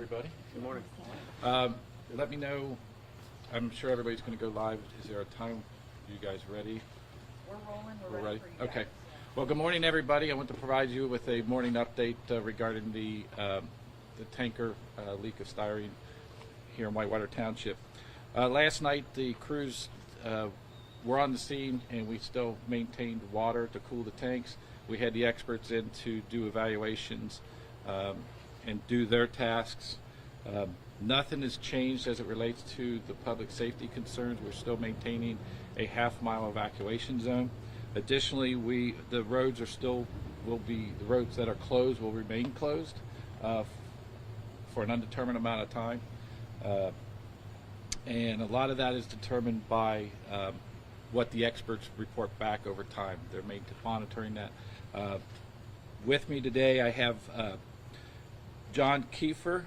everybody. Good morning. Let me know. I'm sure everybody's going to go live. Is there a time? You guys ready? We're rolling. We're ready for you Okay. guys. Well, good morning, everybody. I want to provide you with a morning update regarding the tanker leak of styrene here in Whitewater Township. Last night, the crews were on the scene, and we still maintained water to cool the tanks. We had the experts in to do evaluations and do their tasks. Nothing has changed as it relates to the public safety concerns. We're still maintaining a half-mile evacuation zone. Additionally, the roads the roads that are closed will remain closed for an undetermined amount of time. And a lot of that is determined by what the experts report back over time. They're monitoring that. With me today, I have John Kiefer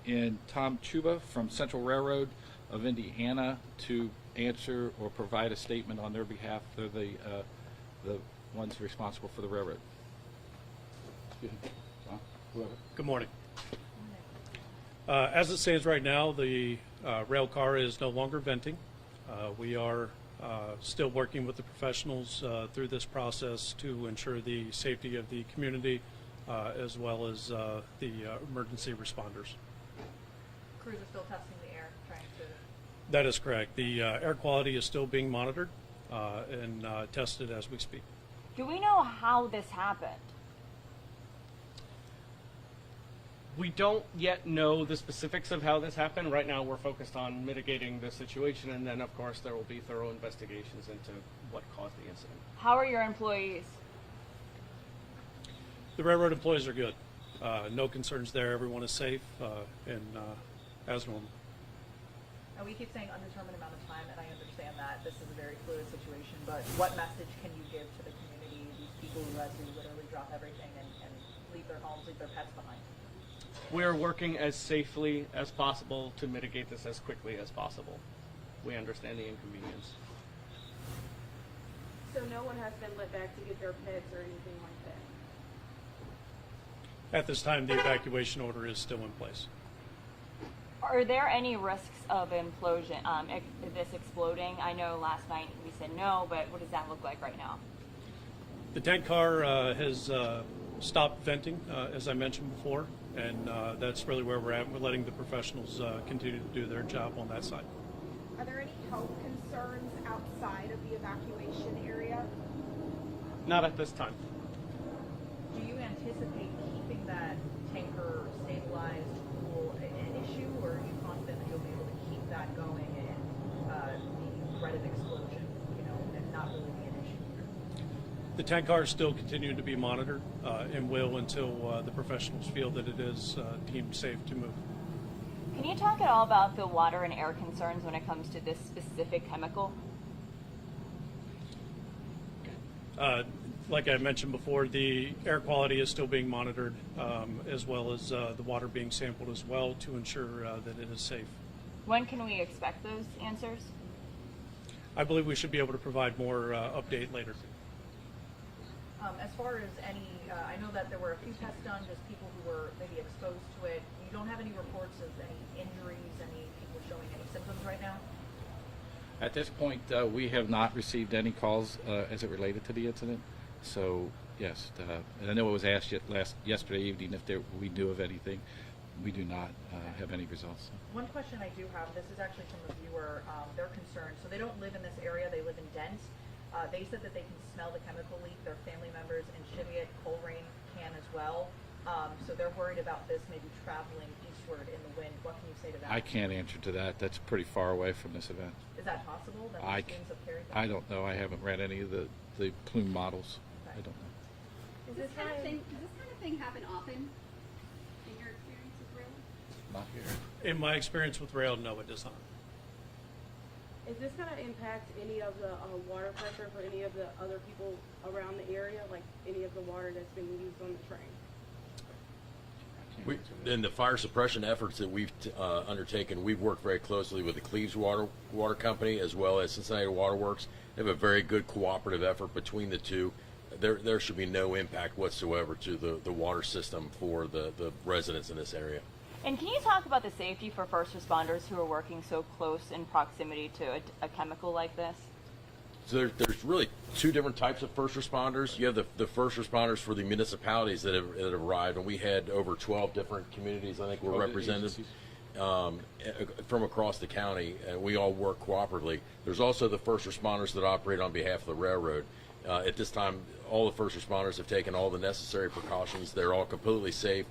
and Tom Chuba from Central Railroad of Indiana to answer or provide a statement on their behalf. They're the ones responsible for the railroad. John, whoever. Good morning. As it stands right now, the rail car is no longer venting. We are still working with the professionals through this process to ensure the safety of the community as well as the emergency responders. Crews are still testing the air, trying to. That is correct. The air quality is still being monitored and tested as we speak. Do we know how this happened? We don't yet know the specifics of how this happened. Right now we're focused on mitigating the situation, and then of course there will be thorough investigations into what caused the incident. How are your employees? The railroad employees are good. No concerns there. Everyone is safe and as normal. And we keep saying undetermined amount of time, and I understand that this is a very fluid situation, but what message can you give to the community, these people who had to literally drop everything and leave their homes, leave their pets behind? We're working as safely as possible to mitigate this as quickly as possible. We understand the inconvenience. So no one has been let back to get their pets or anything like that? At this time, the evacuation order is still in place. Are there any risks of implosion, this exploding? I know last night we said no, but what does that look like right now? The tank car has stopped venting, as I mentioned before, and that's really where we're at. We're letting the professionals continue to do their job on that side. Are there any health concerns outside of the evacuation area? Not at this time. Do you anticipate keeping that tanker stabilized, cool, an issue, or are you confident that you'll be able to keep that going and the threat of explosion, and not really be an issue here? The tank car is still continuing to be monitored and will until the professionals feel that it is deemed safe to move. Can you talk at all about the water and air concerns when it comes to this specific chemical? Like I mentioned before, the air quality is still being monitored as well as the water being sampled as well to ensure that it is safe. When can we expect those answers? I believe we should be able to provide more update later. As far as any, I know that there were a few tests done, just people who were maybe exposed to it. You don't have any reports of any injuries, any people showing any symptoms right now? At this point, we have not received any calls as it related to the incident. So, yes, and I know it was asked yesterday evening if we knew of anything. We do not have any results. One question I do have, this is actually from a viewer, they're concerned. So they don't live in this area, they live in Dent. They said that they can smell the chemical leak. Their family members in Cheviot, Coleraine can as well. So they're worried about this maybe traveling eastward in the wind. What can you say to that? I can't answer to that. That's pretty far away from this event. Is that possible? That I these winds have carried that? I don't know. I haven't read any of the plume models. Okay. I don't know. Does this kind of thing happen often in your experience with rail? Not here. In my experience with rail, no, it does not. Is this going to impact any of the water pressure for any of the other people around the area, like any of the water that's being used on the train? In the fire suppression efforts that we've undertaken, we've worked very closely with the Cleves Water Company as well as Cincinnati Waterworks. They have a very good cooperative effort between the two. There should be no impact whatsoever to the water system for the residents in this area. And can you talk about the safety for first responders who are working so close in proximity to a chemical like this? So there's really two different types of first responders. You have the first responders for the municipalities that have arrived, and we had over 12 different communities, I think, were represented from across the county, and we all work cooperatively. There's also the first responders that operate on behalf of the railroad. At this time, all the first responders have taken all the necessary precautions. They're all completely safe.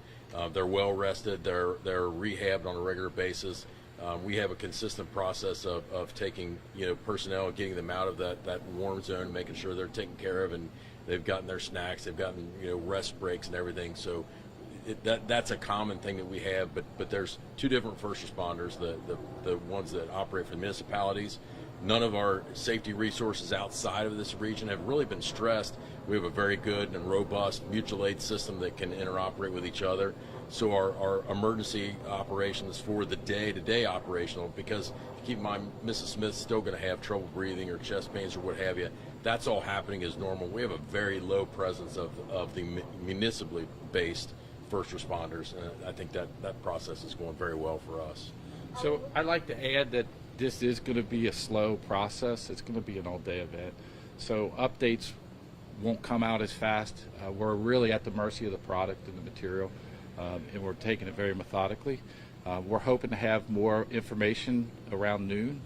They're well rested. They're rehabbed on a regular basis. We have a consistent process of taking personnel, getting them out of that warm zone, making sure they're taken care of, and they've gotten their snacks, they've gotten rest breaks and everything. So that's a common thing that we have. But there's two different first responders: the ones that operate for the municipalities. None of our safety resources outside of this region have really been stressed. We have a very good and robust mutual aid system that can interoperate with each other. So our emergency operations for the day-to-day operational, because keep in mind, Mrs. Smith's still going to have trouble breathing or chest pains or what have you. That's all happening as normal. We have a very low presence of the municipally based first responders, and I think that process is going very well for us. So I'd like to add that this is going to be a slow process. It's going to be an all-day event. So updates won't come out as fast. We're really at the mercy of the product and the material, and we're taking it very methodically. We're hoping to have more information around noon.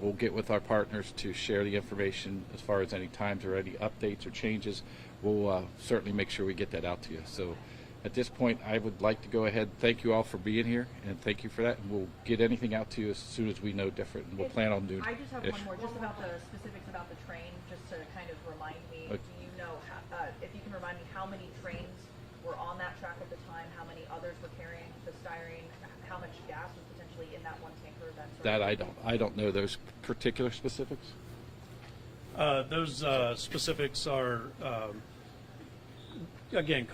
We'll get with our partners to share the information as far as any times or any updates or changes. We'll certainly make sure we get that out to you. So at this point, I would like to go ahead and thank you all for being here, and thank you for that. And we'll get anything out to you as soon as we know different, and we'll plan on doing. I just have one more, just about the specifics about the train, just to kind of remind me. Okay. Do you know if you can remind me how many trains were on that track at the time? How many others were carrying the styrene? How much gas was potentially in that one tanker? That I don't know those particular specifics. Those specifics are, again,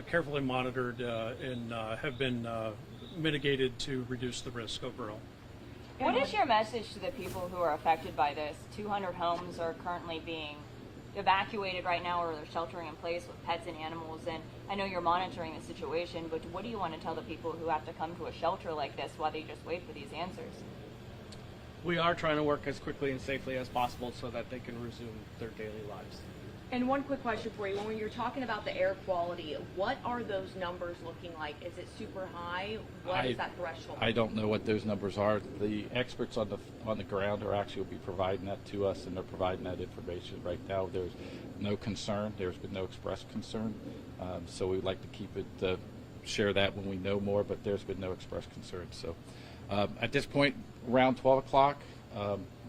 carefully monitored and have been mitigated to reduce the risk overall. What is your message to the people who are affected by this? 200 homes are currently being evacuated right now, or they're sheltering in place with pets and animals. And I know you're monitoring the situation, but what do you want to tell the people who have to come to a shelter like this while they just wait for these answers? We are trying to work as quickly and safely as possible so that they can resume their daily lives. And one quick question for you. When you're talking about the air quality, what are those numbers looking like? Is it super high? What is that threshold? I don't know what those numbers are. The experts on the ground are actually will be providing that to us, and they're providing that information. Right now, there's no concern. There's been no expressed concern. So we'd like to keep it, share that when we know more, but there's been no expressed concern. So at this point, around 12 o'clock,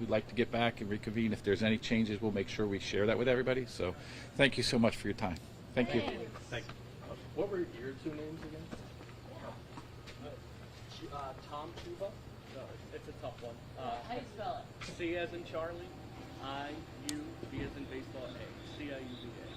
we'd like to get back and reconvene. If there's any changes, we'll make sure we share that with everybody. So thank you so much for your time. Thank you. Thank you. What were your two names again? Tom Chuba? No, it's a tough one. How do you spell it? C as in Charlie, I-U, B as in baseball, A. C-I-U-B-A.